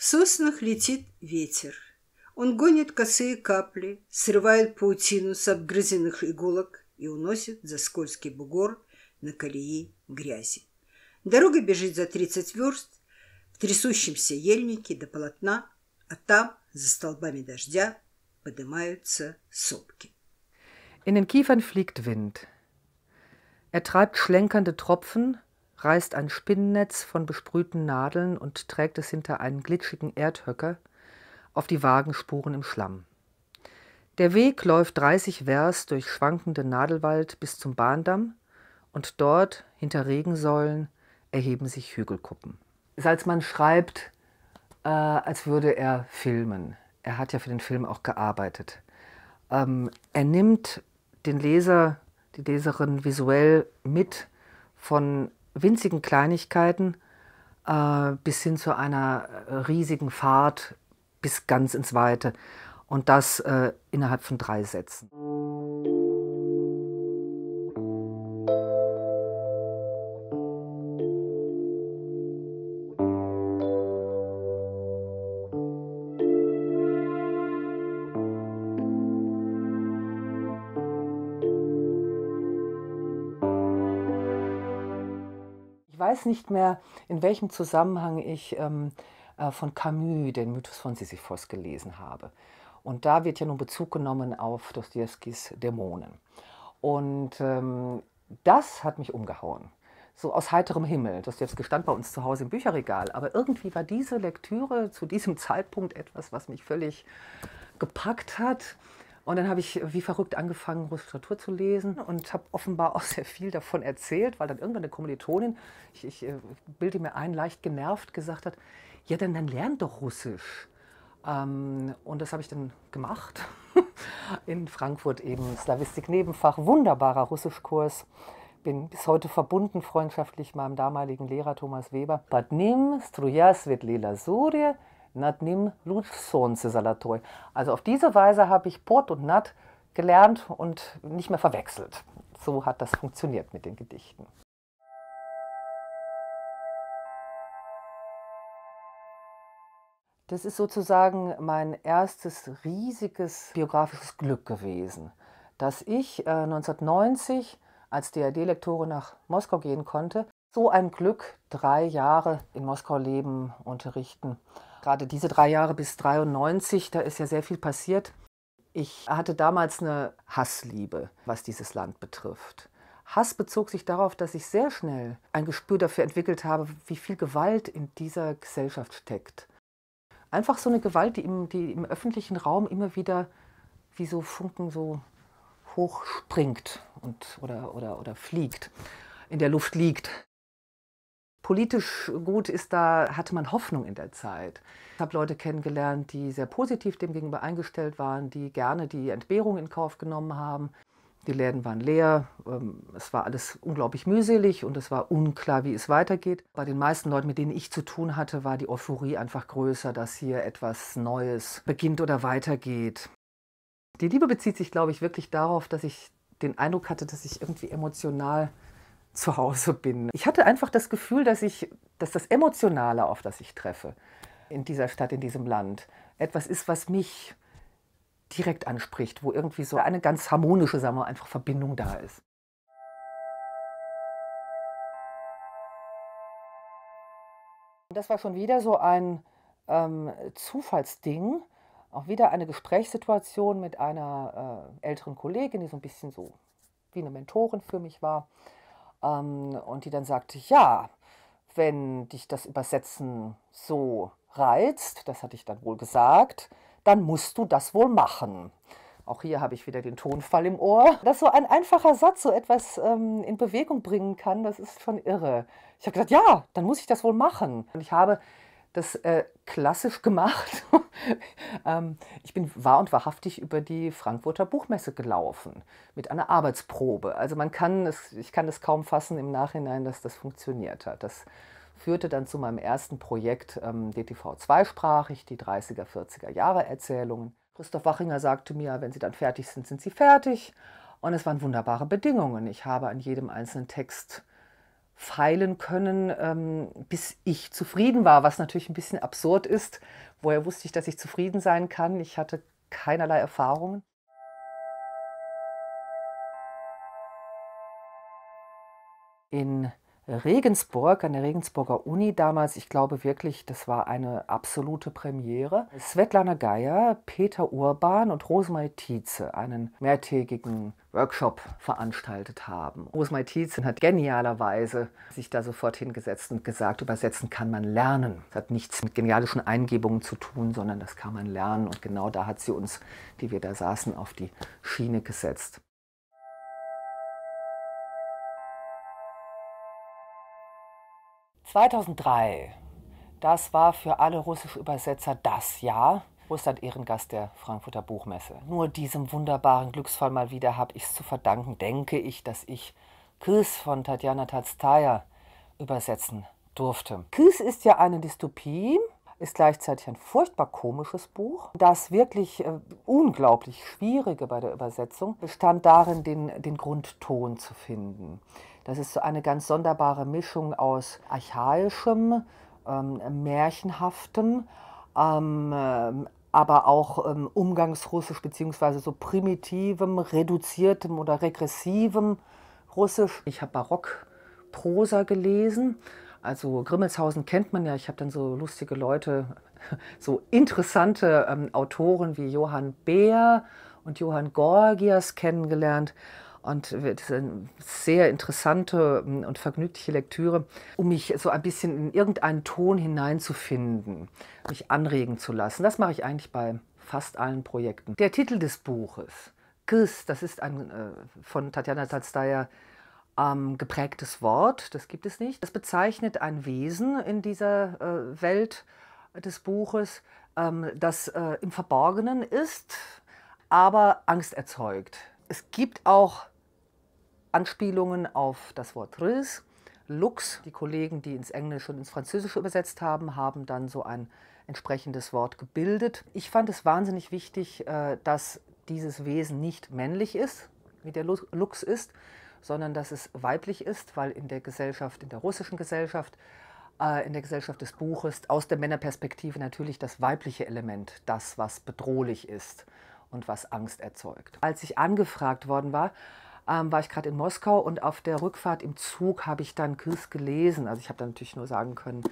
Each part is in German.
В соснах летит ветер. Он гонит косые капли, срывает паутину с обгрызенных иголок и уносит за скользкий бугор на колеи грязи. Дорога бежит за 30 верст, в трясущемся ельнике до полотна, а там, за столбами дождя, поднимаются сопки. In den Kiefern fliegt Wind. Er treibt schlenkernde Tropfen, reißt ein Spinnennetz von besprühten Nadeln und trägt es hinter einen glitschigen Erdhöcker auf die Wagenspuren im Schlamm. Der Weg läuft 30 Werst durch schwankenden Nadelwald bis zum Bahndamm und dort, hinter Regensäulen, erheben sich Hügelkuppen. Salzmann schreibt, als würde er filmen. Er hat ja für den Film auch gearbeitet. Er nimmt den Leser, die Leserin visuell mit von winzigen Kleinigkeiten bis hin zu einer riesigen Fahrt bis ganz ins Weite. Und das innerhalb von 3 Sätzen. Ich weiß nicht mehr, in welchem Zusammenhang ich von Camus den Mythos von Sisyphos gelesen habe. Und da wird ja nun Bezug genommen auf Dostojewskis Dämonen. Und das hat mich umgehauen. So aus heiterem Himmel. Dostojewski stand bei uns zu Hause im Bücherregal. Aber irgendwie war diese Lektüre zu diesem Zeitpunkt etwas, was mich völlig gepackt hat. Und dann habe ich wie verrückt angefangen, russische Literatur zu lesen und habe offenbar auch sehr viel davon erzählt, weil dann irgendwann eine Kommilitonin, ich bilde mir ein, leicht genervt, gesagt hat, ja, dann lern doch Russisch. Und das habe ich dann gemacht. In Frankfurt eben Slawistik-Nebenfach, wunderbarer Russischkurs. Bin bis heute verbunden, freundschaftlich, meinem damaligen Lehrer Thomas Weber. Под ним струя светлей лазури, над ним луч солнца золотой. Also auf diese Weise habe ich Pot und Nat gelernt und nicht mehr verwechselt. So hat das funktioniert mit den Gedichten. Das ist sozusagen mein erstes riesiges biografisches Glück gewesen, dass ich 1990 als DRD-Lektorin nach Moskau gehen konnte. So ein Glück, 3 Jahre in Moskau leben, unterrichten. Gerade diese 3 Jahre bis 1993, da ist ja sehr viel passiert. Ich hatte damals eine Hassliebe, was dieses Land betrifft. Hass bezog sich darauf, dass ich sehr schnell ein Gespür dafür entwickelt habe, wie viel Gewalt in dieser Gesellschaft steckt. Einfach so eine Gewalt, die im öffentlichen Raum immer wieder wie so Funken so hoch springt oder fliegt, in der Luft liegt. Politisch gut ist da, hatte man Hoffnung in der Zeit. Ich habe Leute kennengelernt, die sehr positiv dem gegenüber eingestellt waren, die gerne die Entbehrung in Kauf genommen haben. Die Läden waren leer, es war alles unglaublich mühselig und es war unklar, wie es weitergeht. Bei den meisten Leuten, mit denen ich zu tun hatte, war die Euphorie einfach größer, dass hier etwas Neues beginnt oder weitergeht. Die Liebe bezieht sich, glaube ich, wirklich darauf, dass ich den Eindruck hatte, dass ich irgendwie emotional zu Hause bin. Ich hatte einfach das Gefühl, dass das Emotionale, auf das ich treffe, in dieser Stadt, in diesem Land, etwas ist, was mich direkt anspricht, wo irgendwie so eine ganz harmonische, sagen wir, einfach Verbindung da ist. Und das war schon wieder so ein Zufallsding, auch wieder eine Gesprächssituation mit einer älteren Kollegin, die so ein bisschen so wie eine Mentorin für mich war. Und die dann sagte, ja, wenn dich das Übersetzen so reizt, das hatte ich dann wohl gesagt, dann musst du das wohl machen. Auch hier habe ich wieder den Tonfall im Ohr. Dass so ein einfacher Satz so etwas in Bewegung bringen kann, das ist schon irre. Ich habe gesagt, ja, dann muss ich das wohl machen. Und ich habe das klassisch gemacht. Ich bin wahr und wahrhaftig über die Frankfurter Buchmesse gelaufen, mit einer Arbeitsprobe. Also ich kann es kaum fassen im Nachhinein, dass das funktioniert hat. Das führte dann zu meinem ersten Projekt, DTV zweisprachig, die 30er, 40er Jahre Erzählungen. Christoph Wachinger sagte mir, wenn Sie dann fertig sind, sind Sie fertig. Und es waren wunderbare Bedingungen. Ich habe an jedem einzelnen Text feilen können, bis ich zufrieden war, was natürlich ein bisschen absurd ist. Woher wusste ich, dass ich zufrieden sein kann? Ich hatte keinerlei Erfahrungen. In Regensburg, an der Regensburger Uni damals, ich glaube wirklich, das war eine absolute Premiere. Svetlana Geier, Peter Urban und Rosemarie Tietze einen mehrtägigen Workshop veranstaltet haben. Rosemarie Tietze hat genialerweise sich da sofort hingesetzt und gesagt, übersetzen kann man lernen. Das hat nichts mit genialischen Eingebungen zu tun, sondern das kann man lernen. Und genau da hat sie uns, die wir da saßen, auf die Schiene gesetzt. 2003, das war für alle russische Übersetzer das Jahr. Russland Ehrengast der Frankfurter Buchmesse. Nur diesem wunderbaren Glücksfall mal wieder habe ich es zu verdanken, denke ich, dass ich Kys von Tatjana Tolstoja übersetzen durfte. Kys ist ja eine Dystopie, ist gleichzeitig ein furchtbar komisches Buch. Das wirklich unglaublich Schwierige bei der Übersetzung bestand darin, den Grundton zu finden. Das ist so eine ganz sonderbare Mischung aus archaischem, märchenhaftem, aber auch umgangsrussisch bzw. so primitivem, reduziertem oder regressivem Russisch. Ich habe Barockprosa gelesen. Also Grimmelshausen kennt man ja, ich habe dann so lustige Leute, so interessante Autoren wie Johann Beer und Johann Gorgias kennengelernt. Und das ist eine sehr interessante und vergnügliche Lektüre, um mich so ein bisschen in irgendeinen Ton hineinzufinden, mich anregen zu lassen. Das mache ich eigentlich bei fast allen Projekten. Der Titel des Buches, Kys, das ist ein von Tatjana Tolstoja geprägtes Wort, das gibt es nicht. Das bezeichnet ein Wesen in dieser Welt des Buches, das im Verborgenen ist, aber Angst erzeugt. Es gibt auch Anspielungen auf das Wort Riz, Lux. Die Kollegen, die ins Englische und ins Französische übersetzt haben, haben dann so ein entsprechendes Wort gebildet. Ich fand es wahnsinnig wichtig, dass dieses Wesen nicht männlich ist, wie der Lux ist, sondern dass es weiblich ist, weil in der Gesellschaft, in der russischen Gesellschaft, in der Gesellschaft des Buches, aus der Männerperspektive natürlich das weibliche Element, das, was bedrohlich ist und was Angst erzeugt. Als ich angefragt worden war ich gerade in Moskau und auf der Rückfahrt im Zug habe ich dann Kys gelesen. Also ich habe dann natürlich nur sagen können,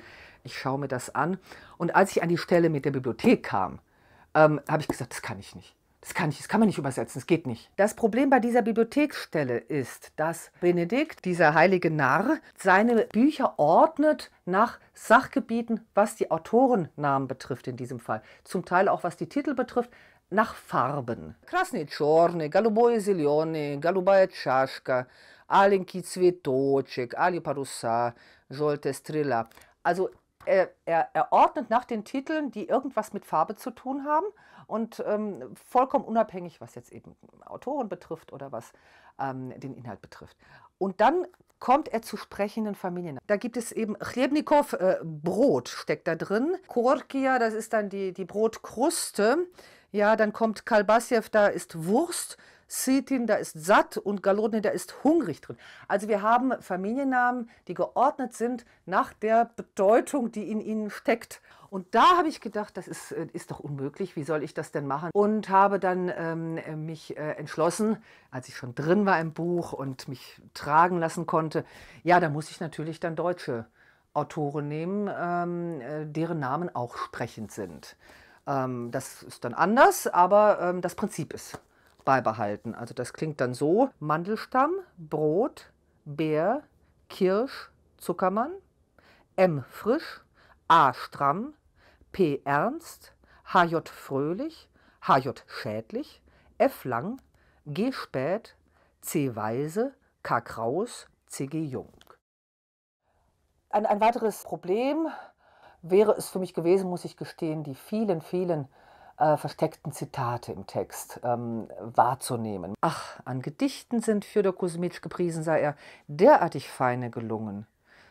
ich schaue mir das an. Und als ich an die Stelle mit der Bibliothek kam, habe ich gesagt, das kann ich nicht. Das kann man nicht übersetzen, das geht nicht. Das Problem bei dieser Bibliotheksstelle ist, dass Benedikt, dieser heilige Narr, seine Bücher ordnet nach Sachgebieten, was die Autorennamen betrifft in diesem Fall. Zum Teil auch was die Titel betrifft, nach Farben. Krasny Chorny, Голубое Зеленый, Голубая Чашка, Аленький Цветочек, Ali Parusa, Żółta Strela. Also er ordnet nach den Titeln, die irgendwas mit Farbe zu tun haben und vollkommen unabhängig, was jetzt eben Autoren betrifft oder was den Inhalt betrifft. Und dann kommt er zu sprechenden Familien. Da gibt es eben Chlebnikow, Brot steckt da drin. Korkia, das ist dann die Brotkruste. Ja, dann kommt Kalbasjew, da ist Wurst. Sitin, da ist satt und Golodny, da ist hungrig drin. Also wir haben Familiennamen, die geordnet sind nach der Bedeutung, die in ihnen steckt. Und da habe ich gedacht, das ist doch unmöglich, wie soll ich das denn machen? Und habe dann mich entschlossen, als ich schon drin war im Buch und mich tragen lassen konnte, ja, da muss ich natürlich dann deutsche Autoren nehmen, deren Namen auch sprechend sind. Das ist dann anders, aber das Prinzip ist beibehalten. Also das klingt dann so: Mandelstamm, Brot, Bär, Kirsch, Zuckermann, M. Frisch, A. Stramm, P. Ernst, H.J. Fröhlich, H.J. Schädlich, F. Lang, G. Spät, C. Weise, K. Kraus, C.G. Jung. Ein weiteres Problem wäre es für mich gewesen, muss ich gestehen, die vielen versteckten Zitate im Text wahrzunehmen. Ach, an Gedichten sind Fjodor Kuzmitsch, gepriesen sei er, derartig feine gelungen,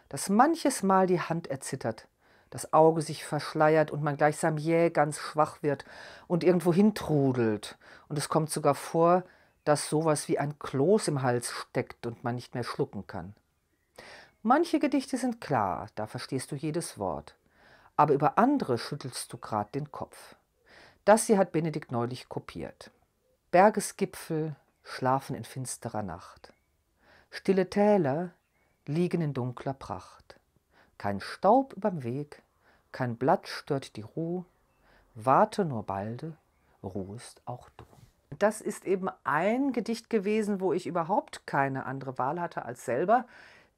dass manches Mal die Hand erzittert, das Auge sich verschleiert und man gleichsam jäh ganz schwach wird und irgendwo hintrudelt. Und es kommt sogar vor, dass sowas wie ein Kloß im Hals steckt und man nicht mehr schlucken kann. Manche Gedichte sind klar, da verstehst du jedes Wort. Aber über andere schüttelst du grad den Kopf. Das hier hat Benedikt neulich kopiert. Bergesgipfel schlafen in finsterer Nacht. Stille Täler liegen in dunkler Pracht. Kein Staub überm Weg, kein Blatt stört die Ruh. Warte nur balde, ruhest auch du. Das ist eben ein Gedicht gewesen, wo ich überhaupt keine andere Wahl hatte, als selber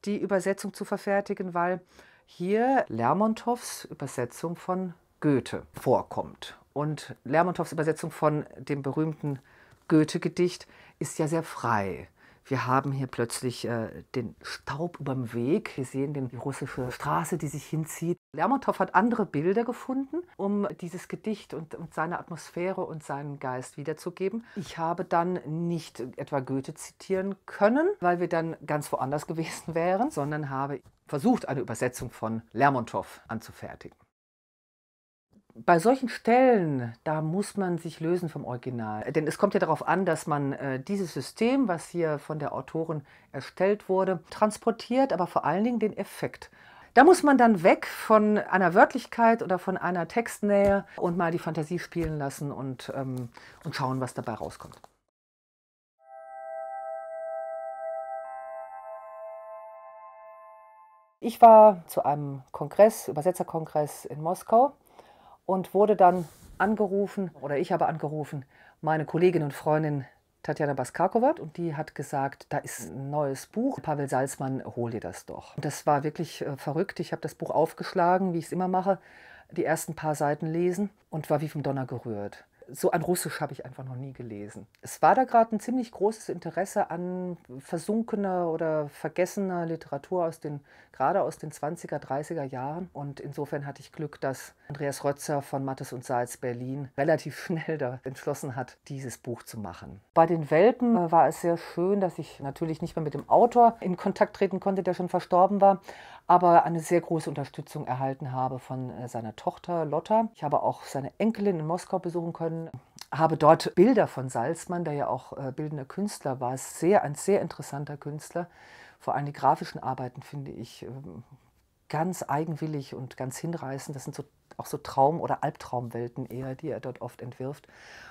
die Übersetzung zu verfertigen, weil hier Lermontows Übersetzung von Goethe vorkommt. Und Lermontows Übersetzung von dem berühmten Goethe-Gedicht ist ja sehr frei. Wir haben hier plötzlich den Staub überm Weg. Wir sehen die russische Straße, die sich hinzieht. Lermontow hat andere Bilder gefunden, um dieses Gedicht und seine Atmosphäre und seinen Geist wiederzugeben. Ich habe dann nicht etwa Goethe zitieren können, weil wir dann ganz woanders gewesen wären, sondern habe versucht, eine Übersetzung von Lermontow anzufertigen. Bei solchen Stellen, da muss man sich lösen vom Original. Denn es kommt ja darauf an, dass man dieses System, was hier von der Autorin erstellt wurde, transportiert, aber vor allen Dingen den Effekt. Da muss man dann weg von einer Wörtlichkeit oder von einer Textnähe und mal die Fantasie spielen lassen und schauen, was dabei rauskommt. Ich war zu einem Kongress, Übersetzerkongress in Moskau, und wurde dann angerufen, oder ich habe angerufen, meine Kollegin und Freundin Tatjana Baskarkova, und die hat gesagt, da ist ein neues Buch, Pavel Salzmann, hol dir das doch. Und das war wirklich verrückt. Ich habe das Buch aufgeschlagen, wie ich es immer mache, die ersten paar Seiten lesen und war wie vom Donner gerührt. So ein Russisch habe ich einfach noch nie gelesen. Es war da gerade ein ziemlich großes Interesse an versunkener oder vergessener Literatur gerade aus den 20er, 30er Jahren. Und insofern hatte ich Glück, dass Andreas Rötzer von Mattes und Seitz Berlin relativ schnell da entschlossen hat, dieses Buch zu machen. Bei den Welpen war es sehr schön, dass ich natürlich nicht mehr mit dem Autor in Kontakt treten konnte, der schon verstorben war, aber eine sehr große Unterstützung erhalten habe von seiner Tochter Lotta. Ich habe auch seine Enkelin in Moskau besuchen können, habe dort Bilder von Salzmann, der ja auch bildender Künstler war, ein sehr interessanter Künstler. Vor allem die grafischen Arbeiten finde ich ganz eigenwillig und ganz hinreißend. Das sind auch so Traum- oder Albtraumwelten eher, die er dort oft entwirft.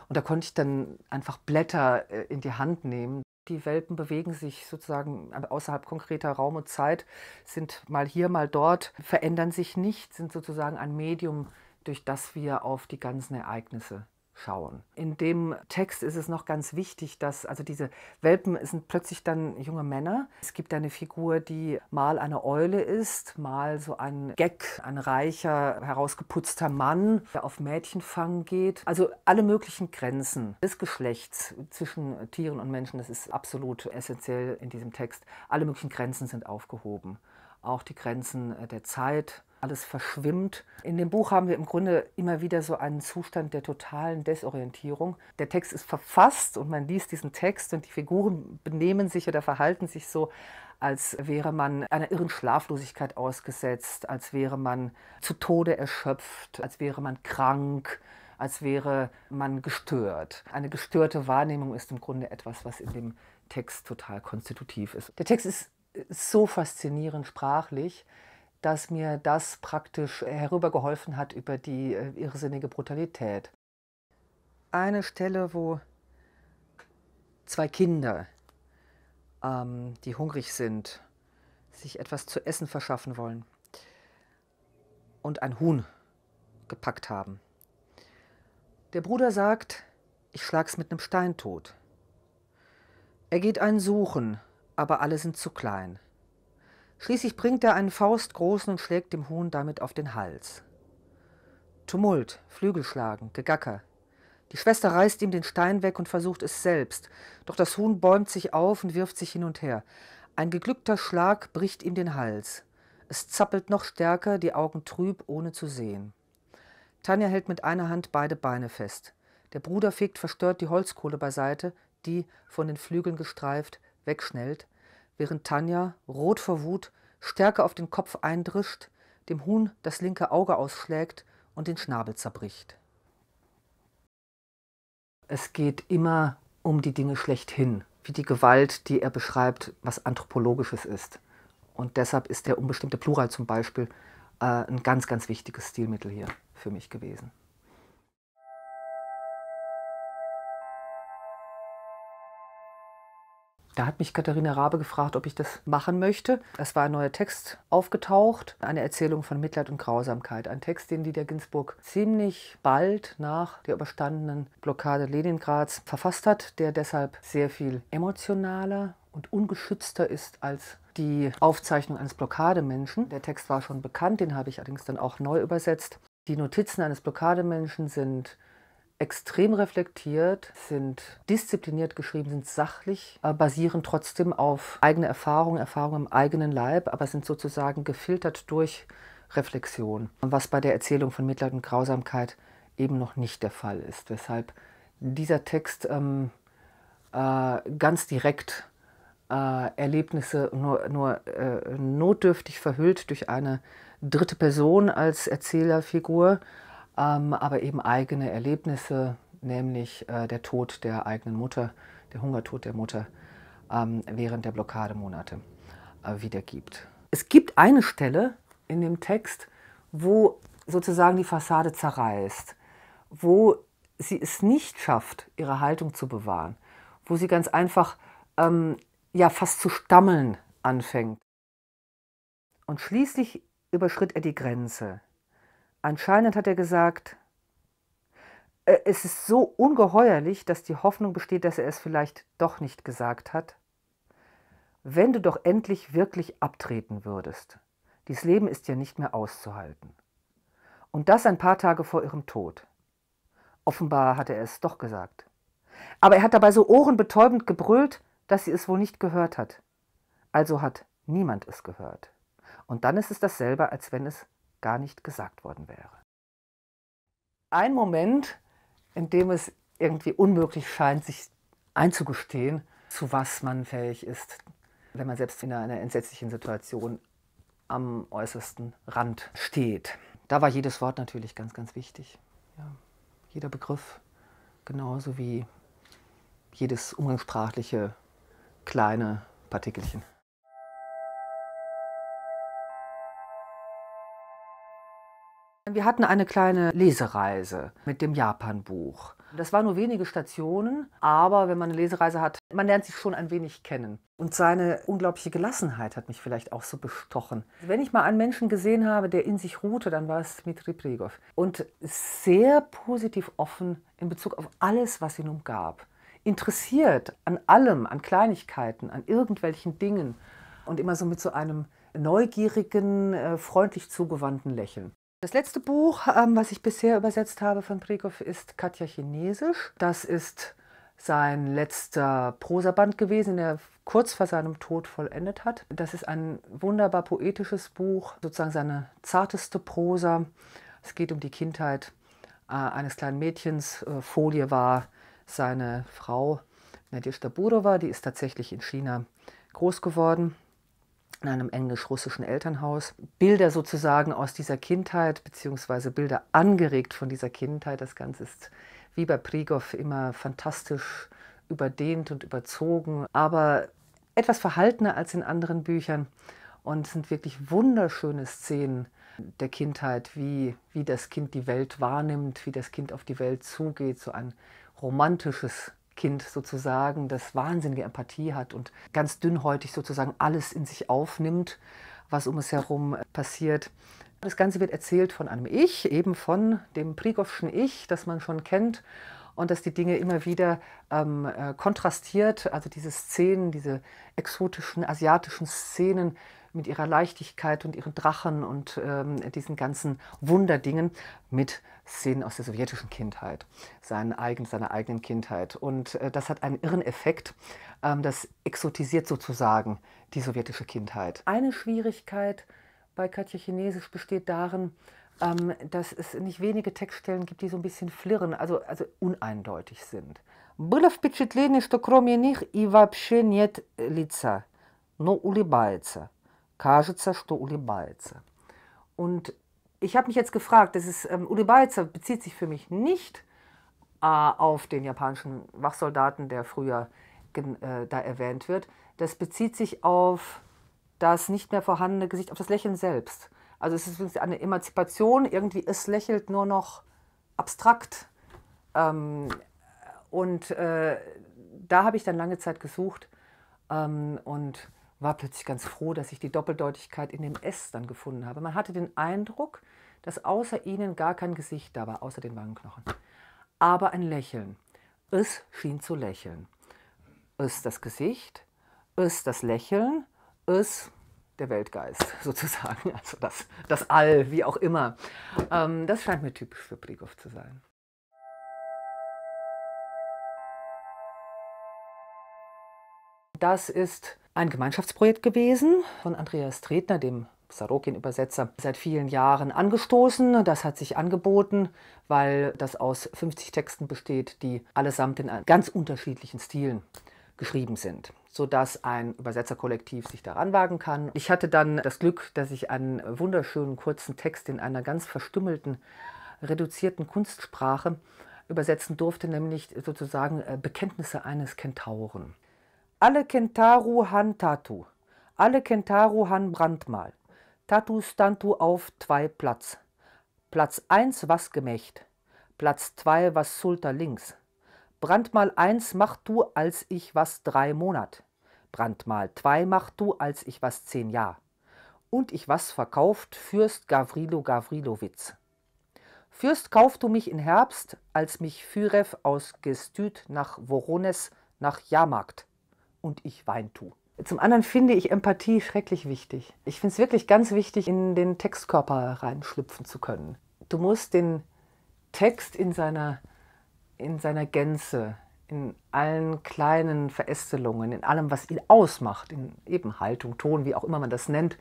Und da konnte ich dann einfach Blätter in die Hand nehmen. Die Welpen bewegen sich sozusagen außerhalb konkreter Raum und Zeit, sind mal hier, mal dort, verändern sich nicht, sind sozusagen ein Medium, durch das wir auf die ganzen Ereignisse schauen. In dem Text ist es noch ganz wichtig, dass diese Welpen sind plötzlich dann junge Männer. Es gibt eine Figur, die mal eine Eule ist, mal so ein Gag, ein reicher, herausgeputzter Mann, der auf Mädchenfang geht. Also alle möglichen Grenzen des Geschlechts zwischen Tieren und Menschen, das ist absolut essentiell in diesem Text. Alle möglichen Grenzen sind aufgehoben. Auch die Grenzen der Zeit. Alles verschwimmt. In dem Buch haben wir im Grunde immer wieder so einen Zustand der totalen Desorientierung. Der Text ist verfasst und man liest diesen Text und die Figuren benehmen sich oder verhalten sich so, als wäre man einer irren Schlaflosigkeit ausgesetzt, als wäre man zu Tode erschöpft, als wäre man krank, als wäre man gestört. Eine gestörte Wahrnehmung ist im Grunde etwas, was in dem Text total konstitutiv ist. Der Text ist so faszinierend sprachlich, dass mir das praktisch herübergeholfen hat über die irrsinnige Brutalität. Eine Stelle, wo zwei Kinder, die hungrig sind, sich etwas zu essen verschaffen wollen und ein Huhn gepackt haben. Der Bruder sagt, ich schlag's mit nem Stein tot. Er geht einen suchen, aber alle sind zu klein. Schließlich bringt er einen faustgroßen und schlägt dem Huhn damit auf den Hals. Tumult, Flügelschlagen, Gegacker. Die Schwester reißt ihm den Stein weg und versucht es selbst, doch das Huhn bäumt sich auf und wirft sich hin und her. Ein geglückter Schlag bricht ihm den Hals. Es zappelt noch stärker, die Augen trüb, ohne zu sehen. Tanja hält mit einer Hand beide Beine fest. Der Bruder fegt verstört die Holzkohle beiseite, die, von den Flügeln gestreift, wegschnellt, während Tanja, rot vor Wut, stärker auf den Kopf eindrischt, dem Huhn das linke Auge ausschlägt und den Schnabel zerbricht. Es geht immer um die Dinge schlechthin, wie die Gewalt, die er beschreibt, was Anthropologisches ist. Und deshalb ist der unbestimmte Plural zum Beispiel ein ganz, ganz wichtiges Stilmittel hier für mich gewesen. Da hat mich Katharina Rabe gefragt, ob ich das machen möchte. Es war ein neuer Text aufgetaucht, eine Erzählung von Mitleid und Grausamkeit. Ein Text, den Lydia Ginsburg ziemlich bald nach der überstandenen Blockade Leningrads verfasst hat, der deshalb sehr viel emotionaler und ungeschützter ist als die Aufzeichnung eines Blockademenschen. Der Text war schon bekannt, den habe ich allerdings dann auch neu übersetzt. Die Notizen eines Blockademenschen sind extrem reflektiert, sind diszipliniert geschrieben, sind sachlich, basieren trotzdem auf eigene Erfahrungen im eigenen Leib, aber sind sozusagen gefiltert durch Reflexion, was bei der Erzählung von Mitleid und Grausamkeit eben noch nicht der Fall ist. Weshalb dieser Text ganz direkt Erlebnisse nur notdürftig verhüllt durch eine dritte Person als Erzählerfigur, aber eben eigene Erlebnisse, nämlich der Tod der eigenen Mutter, der Hungertod der Mutter während der Blockademonate wiedergibt. Es gibt eine Stelle in dem Text, wo sozusagen die Fassade zerreißt, wo sie es nicht schafft, ihre Haltung zu bewahren, wo sie ganz einfach ja, fast zu stammeln anfängt. Und schließlich überschritt er die Grenze. Anscheinend hat er gesagt, es ist so ungeheuerlich, dass die Hoffnung besteht, dass er es vielleicht doch nicht gesagt hat. Wenn du doch endlich wirklich abtreten würdest. Dies Leben ist ja nicht mehr auszuhalten. Und das ein paar Tage vor ihrem Tod. Offenbar hat er es doch gesagt. Aber er hat dabei so ohrenbetäubend gebrüllt, dass sie es wohl nicht gehört hat. Also hat niemand es gehört. Und dann ist es dasselbe, als wenn es gar nicht gesagt worden wäre. Ein Moment, in dem es irgendwie unmöglich scheint, sich einzugestehen, zu was man fähig ist, wenn man selbst in einer entsetzlichen Situation am äußersten Rand steht. Da war jedes Wort natürlich ganz, ganz wichtig. Ja, jeder Begriff, genauso wie jedes umgangssprachliche kleine Partikelchen. Wir hatten eine kleine Lesereise mit dem Japan-Buch. Das waren nur wenige Stationen, aber wenn man eine Lesereise hat, man lernt sich schon ein wenig kennen. Und seine unglaubliche Gelassenheit hat mich vielleicht auch so bestochen. Wenn ich mal einen Menschen gesehen habe, der in sich ruhte, dann war es Dmitri Prigov. Und sehr positiv offen in Bezug auf alles, was ihn umgab. Interessiert an allem, an Kleinigkeiten, an irgendwelchen Dingen. Und immer so mit so einem neugierigen, freundlich zugewandten Lächeln. Das letzte Buch, was ich bisher übersetzt habe von Prigov, ist Katja Chinesisch. Das ist sein letzter Prosaband gewesen, den er kurz vor seinem Tod vollendet hat. Das ist ein wunderbar poetisches Buch, sozusagen seine zarteste Prosa. Es geht um die Kindheit eines kleinen Mädchens. Folie war seine Frau Nadezhda Burova, die ist tatsächlich in China groß geworden, in einem englisch-russischen Elternhaus. Bilder sozusagen aus dieser Kindheit, beziehungsweise Bilder angeregt von dieser Kindheit. Das Ganze ist wie bei Prigov immer fantastisch überdehnt und überzogen, aber etwas verhaltener als in anderen Büchern. Und es sind wirklich wunderschöne Szenen der Kindheit, wie das Kind die Welt wahrnimmt, wie das Kind auf die Welt zugeht, so ein romantisches Kind sozusagen, das wahnsinnige Empathie hat und ganz dünnhäutig sozusagen alles in sich aufnimmt, was um es herum passiert. Das Ganze wird erzählt von einem Ich, eben von dem Prigovschen Ich, das man schon kennt und das die Dinge immer wieder kontrastiert, also diese Szenen, diese exotischen asiatischen Szenen mit ihrer Leichtigkeit und ihren Drachen und diesen ganzen Wunderdingen mit Szenen aus der sowjetischen Kindheit, seiner eigenen Kindheit. Und das hat einen irren Effekt, das exotisiert sozusagen die sowjetische Kindheit. Eine Schwierigkeit bei Katja Chinesisch besteht darin, dass es nicht wenige Textstellen gibt, die so ein bisschen flirren, also uneindeutig sind. Было впечатление, что кроме них и вообще нет лица, но улыбается. Кажется, что улыбается. Und ich habe mich jetzt gefragt, улыбается bezieht sich für mich nicht auf den japanischen Wachsoldaten, der früher da erwähnt wird. Das bezieht sich auf das nicht mehr vorhandene Gesicht, auf das Lächeln selbst. Also es ist eine Emanzipation, irgendwie es lächelt nur noch abstrakt. Ähm, und da habe ich dann lange Zeit gesucht und war plötzlich ganz froh, dass ich die Doppeldeutigkeit in dem S dann gefunden habe. Man hatte den Eindruck, dass außer ihnen gar kein Gesicht da war, außer den Wangenknochen. Aber ein Lächeln. Es schien zu lächeln. Es das Gesicht, es das Lächeln, es der Weltgeist sozusagen, also das All, wie auch immer. Das scheint mir typisch für Brigow zu sein. Das ist ein Gemeinschaftsprojekt gewesen von Andreas Tretner, dem Sorokin-Übersetzer, seit vielen Jahren angestoßen. Das hat sich angeboten, weil das aus 50 Texten besteht, die allesamt in ganz unterschiedlichen Stilen geschrieben sind, sodass ein Übersetzerkollektiv sich daran wagen kann. Ich hatte dann das Glück, dass ich einen wunderschönen kurzen Text in einer ganz verstümmelten, reduzierten Kunstsprache übersetzen durfte, nämlich sozusagen Bekenntnisse eines Kentauren. Alle Kentaru han Tatu, alle Kentaru han Brandmal. Tatu standu auf 2 Platz. Platz 1 was Gemächt, Platz 2 was Sulter links. Brandmal 1 mach du, als ich was 3 Monat. Brandmal 2 mach du, als ich was 10 Jahr. Und ich was verkauft, Fürst Gavrilo Gavrilowitz. Fürst kauft du mich in Herbst, als mich Führew aus Gestüt nach Worones nach Jahrmarkt. Und ich wein tu. Zum anderen finde ich Empathie schrecklich wichtig. Ich finde es wirklich ganz wichtig, in den Textkörper reinschlüpfen zu können. Du musst den Text in seiner Gänze, in allen kleinen Verästelungen, in allem, was ihn ausmacht, in eben Haltung, Ton, wie auch immer man das nennt,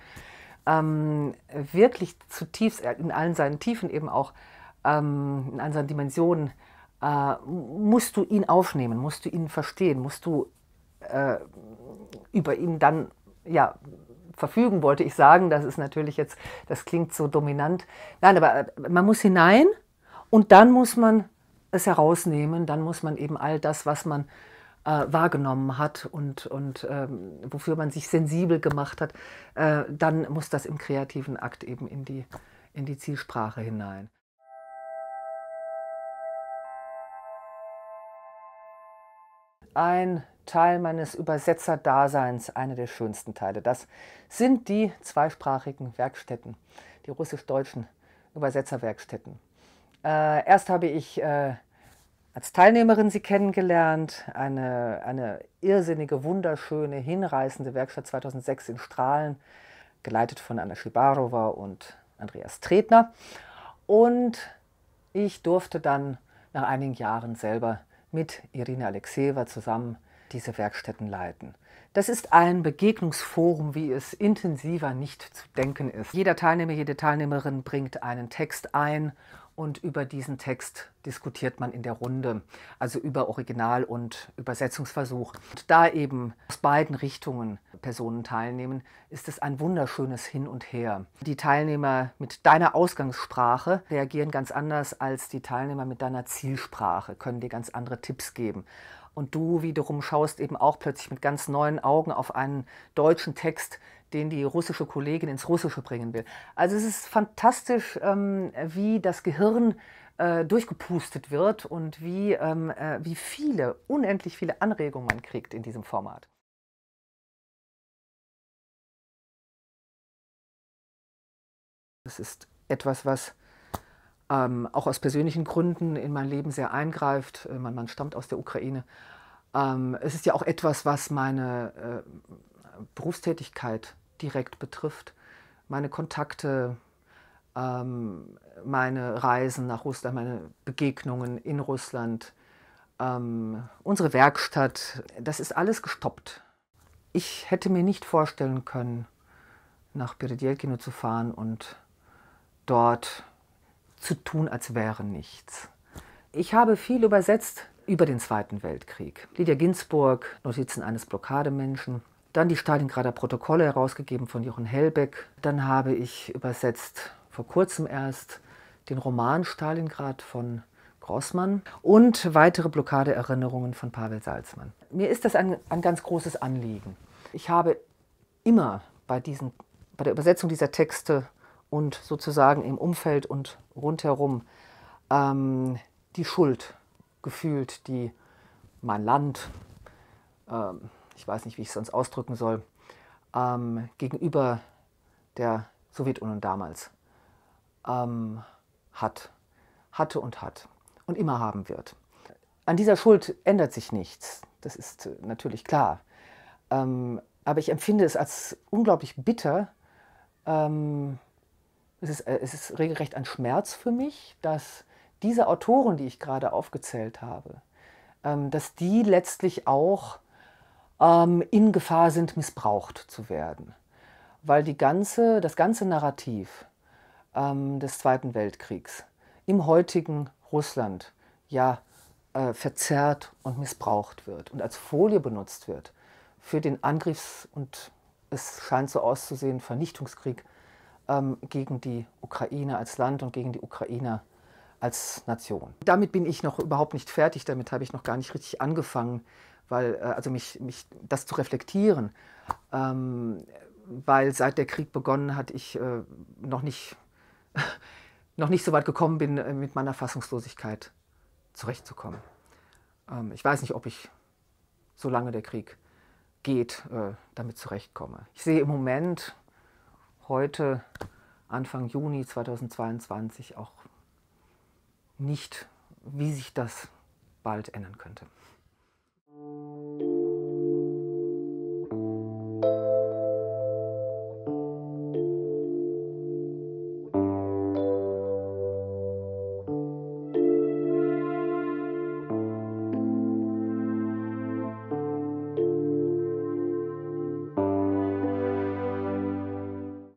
wirklich zutiefst, in allen seinen Tiefen eben auch, in allen seinen Dimensionen, musst du ihn aufnehmen, musst du ihn verstehen, musst du über ihn dann, ja, verfügen, wollte ich sagen. Das ist natürlich jetzt, das klingt so dominant. Nein, aber man muss hinein und dann muss man es herausnehmen, dann muss man eben all das, was man wahrgenommen hat und wofür man sich sensibel gemacht hat, dann muss das im kreativen Akt eben in die Zielsprache hinein. Ein Teil meines Übersetzerdaseins, einer der schönsten Teile. Das sind die zweisprachigen Werkstätten, die russisch-deutschen Übersetzerwerkstätten. Erst habe ich als Teilnehmerin sie kennengelernt, eine irrsinnige, wunderschöne, hinreißende Werkstatt 2006 in Strahlen, geleitet von Anna Schibarova und Andreas Tretner. Und ich durfte dann nach einigen Jahren selber mit Irina Alexejewa zusammen diese Werkstätten leiten. Das ist ein Begegnungsforum, wie es intensiver nicht zu denken ist. Jeder Teilnehmer, jede Teilnehmerin bringt einen Text ein und über diesen Text diskutiert man in der Runde, also über Original- und Übersetzungsversuch. Und da eben aus beiden Richtungen Personen teilnehmen, ist es ein wunderschönes Hin und Her. Die Teilnehmer mit deiner Ausgangssprache reagieren ganz anders als die Teilnehmer mit deiner Zielsprache, können dir ganz andere Tipps geben. Und du wiederum schaust eben auch plötzlich mit ganz neuen Augen auf einen deutschen Text, den die russische Kollegin ins Russische bringen will. Also es ist fantastisch, wie das Gehirn durchgepustet wird und wie viele, unendlich viele Anregungen man kriegt in diesem Format. Es ist etwas, was auch aus persönlichen Gründen in mein Leben sehr eingreift. Mein Mann stammt aus der Ukraine. Es ist ja auch etwas, was meine Berufstätigkeit direkt betrifft. Meine Kontakte, meine Reisen nach Russland, meine Begegnungen in Russland, unsere Werkstatt, das ist alles gestoppt. Ich hätte mir nicht vorstellen können, nach Beredielkino zu fahren und dort zu tun, als wäre nichts. Ich habe viel übersetzt über den Zweiten Weltkrieg. Lydia Ginsburg, Notizen eines Blockademenschen. Dann die Stalingrader Protokolle, herausgegeben von Jochen Hellbeck. Dann habe ich übersetzt, vor kurzem erst, den Roman Stalingrad von Grossmann und weitere Blockadeerinnerungen von Pavel Salzmann. Mir ist das ein ganz großes Anliegen. Ich habe immer bei der Übersetzung dieser Texte und sozusagen im Umfeld und rundherum die Schuld gefühlt, die mein Land, ich weiß nicht, wie ich es sonst ausdrücken soll, gegenüber der Sowjetunion damals hatte und hat und immer haben wird. An dieser Schuld ändert sich nichts, das ist natürlich klar. Aber ich empfinde es als unglaublich bitter. Es ist regelrecht ein Schmerz für mich, dass diese Autoren, die ich gerade aufgezählt habe, dass die letztlich auch in Gefahr sind, missbraucht zu werden. Weil das ganze Narrativ des Zweiten Weltkriegs im heutigen Russland ja verzerrt und missbraucht wird und als Folie benutzt wird für den und es scheint so auszusehen, Vernichtungskrieg gegen die Ukraine als Land und gegen die Ukrainer als Nation. Damit bin ich noch überhaupt nicht fertig, damit habe ich noch gar nicht richtig angefangen, weil, also das zu reflektieren, weil seit der Krieg begonnen hat, ich noch nicht so weit gekommen bin, mit meiner Fassungslosigkeit zurechtzukommen. Ich weiß nicht, ob ich, solange der Krieg geht, damit zurechtkomme. Ich sehe im Moment, heute, Anfang Juni 2022, auch nicht, wie sich das bald ändern könnte.